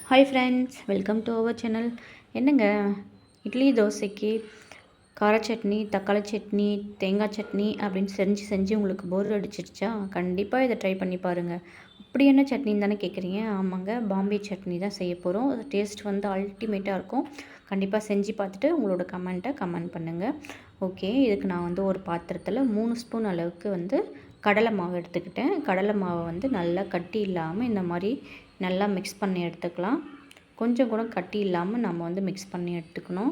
Hi friends, welcome to our channel. என்னங்க, இட்லி தோசைக்கு கார சட்னி, தக்காளி சட்னி, தேங்காய் சட்னி அப்படின்னு செஞ்சு செஞ்சு உங்களுக்கு போர் அடிச்சிடுச்சா? கண்டிப்பாக இதை ட்ரை பண்ணி பாருங்கள். அப்படி என்ன சட்னின்னு தானே கேட்குறீங்க? ஆமாங்க, பாம்பே சட்னி தான் செய்ய போகிறோம். அது டேஸ்ட் வந்து அல்டிமேட்டாக இருக்கும். கண்டிப்பாக செஞ்சு பார்த்துட்டு உங்களோட கமெண்ட்டை கமெண்ட் பண்ணுங்கள். ஓகே, இதுக்கு நான் வந்து ஒரு பாத்திரத்தில் 3 ஸ்பூன் அளவுக்கு வந்து கடலை மாவு எடுத்துக்கிட்டேன். கடலை மாவை வந்து நல்லா கட்டி இல்லாமல் இந்த மாதிரி நல்லா மிக்ஸ் பண்ணி எடுத்துக்கலாம். கொஞ்சம் கூட கட்டி இல்லாமல் நம்ம வந்து மிக்ஸ் பண்ணி எடுத்துக்கணும்.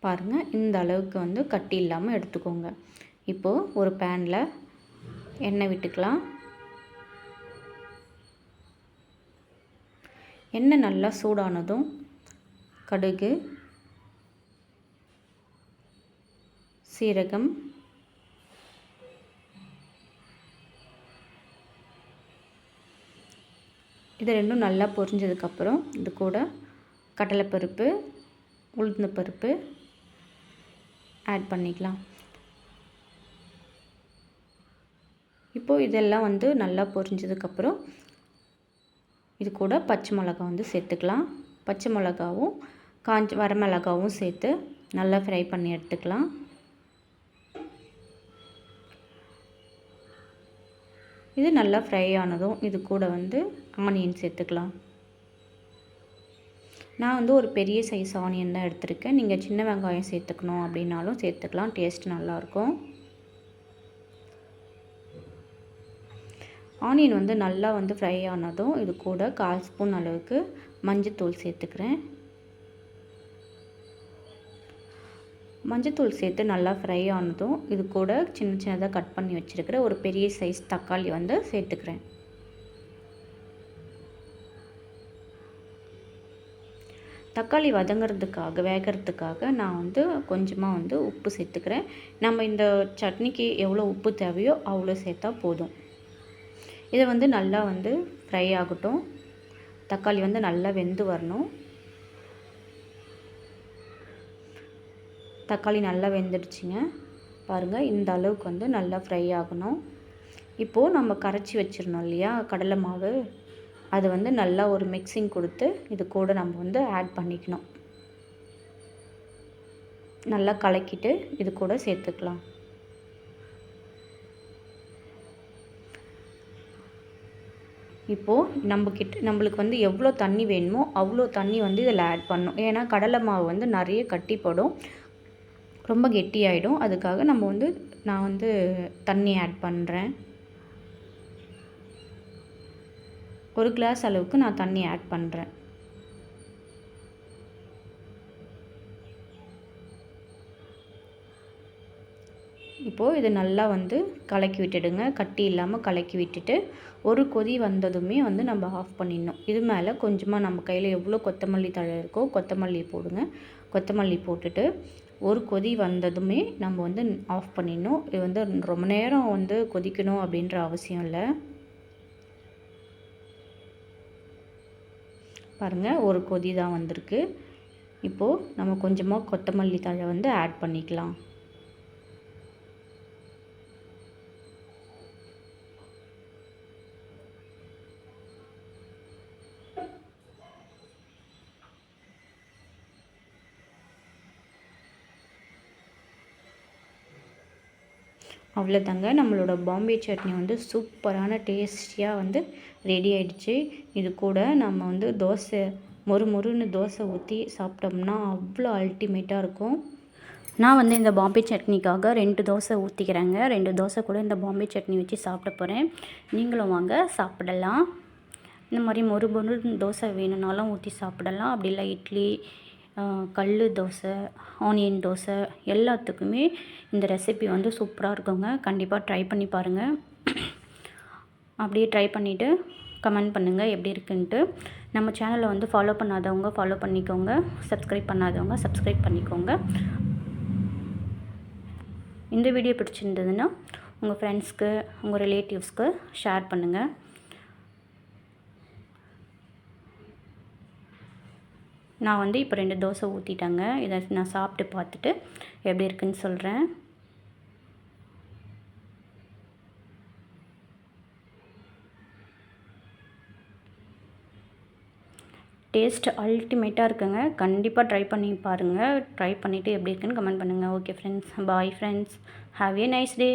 பாருங்கள், இந்த அளவுக்கு வந்து கட்டி இல்லாமல் எடுத்துக்கோங்க. இப்போது ஒரு பேனில் எண்ணெய் விட்டுக்கலாம். எண்ணெய் நல்லா சூடானதும் கடுகு, சீரகம், இது ரெண்டும் நல்லா பொரிஞ்சதுக்கப்புறம் இது கூட கடலைப்பருப்பு, உளுந்து பருப்பு ஆட் பண்ணிக்கலாம். இப்போது இதெல்லாம் வந்து நல்லா பொரிஞ்சதுக்கப்புறம் இது கூட பச்சை மிளகாய் வந்து சேர்த்துக்கலாம். பச்சை மிளகாவும் வரமிளகாவும் சேர்த்து நல்லா ஃப்ரை பண்ணி எடுத்துக்கலாம். இது நல்லா ஃப்ரை ஆனதும் இது கூட வந்து ஆனியன் சேர்த்துக்கலாம். நான் வந்து ஒரு பெரிய சைஸ் ஆனியன் தான் எடுத்திருக்கேன். நீங்கள் சின்ன வெங்காயம் சேர்த்துக்கணும் அப்படின்னாலும் சேர்த்துக்கலாம். டேஸ்ட் நல்லாயிருக்கும். ஆனியன் வந்து நல்லா வந்து ஃப்ரை ஆனதும் இது கூட 1/4 ஸ்பூன் அளவுக்கு மஞ்சத்தூள் சேர்த்துக்கிறேன். மஞ்சத்தூள் சேர்த்து நல்லா ஃப்ரை ஆனதும் இது கூட சின்ன சின்னதாக கட் பண்ணி வச்சுருக்கிற ஒரு பெரிய சைஸ் தக்காளி வந்து சேர்த்துக்கிறேன். தக்காளி வேகிறதுக்காக நான் வந்து கொஞ்சமாக வந்து உப்பு சேர்த்துக்கிறேன். நம்ம இந்த சட்னிக்கு எவ்வளோ உப்பு தேவையோ அவ்வளோ சேர்த்தா போதும். இதை வந்து நல்லா வந்து ஃப்ரை ஆகட்டும். தக்காளி வந்து நல்லா வெந்து வரணும். தக்காளி நல்லா வெந்துடுச்சுங்க. பாருங்கள், இந்த அளவுக்கு வந்து நல்லா ஃப்ரை ஆகணும். இப்போது நம்ம கரைச்சி வச்சிடணும் இல்லையா கடலை மாவு, அது வந்து நல்லா ஒரு மிக்சிங் கொடுத்து இது கூட நம்ம வந்து ஆட் பண்ணிக்கணும். நல்லா கலக்கிட்டு இது கூட சேர்த்துக்கலாம். இப்போது நம்மளுக்கு வந்து எவ்வளோ தண்ணி வேணுமோ அவ்வளோ தண்ணி வந்து இதில் ஆட் பண்ணணும். ஏன்னா கடலை மாவு வந்து நிறைய கட்டிப்படும், ரொம்ப கெட்டியாயிடும். அதுக்காக நான் வந்து தண்ணி ஆட் பண்ணுறேன். 1 கிளாஸ் அளவுக்கு நான் தண்ணி ஆட் பண்ணுறேன். இப்போது இது நல்லா வந்து கலக்கி விட்டுடுங்க. கட்டி இல்லாமல் கலக்கி விட்டுட்டு ஒரு கொதி வந்ததுமே வந்து நம்ம ஆஃப் பண்ணிடணும். இது மேலே கொஞ்சமாக நம்ம கையில் எவ்வளோ கொத்தமல்லி தழை இருக்கோ கொத்தமல்லி போடுங்க. கொத்தமல்லி போட்டுட்டு ஒரு கொதி வந்ததுமே நம்ம வந்து ஆஃப் பண்ணிடணும். இது வந்து ரொம்ப நேரம் வந்து கொதிக்கணும் அப்படின்ற அவசியம் இல்லை. பாருங்கள், ஒரு கொதி தான் வந்திருக்கு. இப்போது நம்ம கொஞ்சமாக கொத்தமல்லி தழை வந்து ஆட் பண்ணிக்கலாம். அவ்வளோதாங்க, நம்மளோட பாம்பே சட்னி வந்து சூப்பரான டேஸ்டியாக வந்து ரெடி ஆகிடுச்சு. இது கூட நம்ம வந்து மொறுன்னு தோசை ஊற்றி சாப்பிட்டோம்னா அவ்வளோ அல்டிமேட்டாக இருக்கும். நான் வந்து இந்த பாம்பே சட்னிக்காக 2 தோசை ஊற்றிக்கிறேங்க. 2 தோசை கூட இந்த பாம்பே சட்னி வச்சு சாப்பிட போகிறேன். நீங்களும் வாங்க சாப்பிடலாம். இந்த மாதிரி மொறுன்னு தோசை வேணும்னாலும் ஊற்றி சாப்பிடலாம். அப்படி இல்லை இட்லி, கல் தோசை, ஆனியன் தோசை எல்லாத்துக்குமே இந்த ரெசிபி வந்து சூப்பராக இருக்குங்க. கண்டிப்பாக ட்ரை பண்ணி பாருங்கள். அப்படியே ட்ரை பண்ணிவிட்டு கமெண்ட் பண்ணுங்கள் எப்படி இருக்குன்ட்டு. நம்ம சேனலை வந்து ஃபாலோ பண்ணாதவங்க ஃபாலோ பண்ணிக்கோங்க, சப்ஸ்கிரைப் பண்ணாதவங்க சப்ஸ்கிரைப் பண்ணிக்கோங்க. இந்த வீடியோ பிடிச்சிருந்ததுன்னா உங்கள் ஃப்ரெண்ட்ஸ்க்கு, உங்கள் ரிலேட்டிவ்ஸ்க்கு ஷேர் பண்ணுங்கள். நான் வந்து இப்போ 2 தோசை ஊற்றிட்டேங்க. இதை நான் சாப்பிட்டு பார்த்துட்டு எப்படி இருக்குன்னு சொல்கிறேன். டேஸ்ட் அல்டிமேட்டாக இருக்குங்க. கண்டிப்பாக ட்ரை பண்ணி பாருங்கள். ட்ரை பண்ணிவிட்டு எப்படி இருக்குன்னு கமெண்ட் பண்ணுங்கள். Okay friends, bye friends, have a nice day.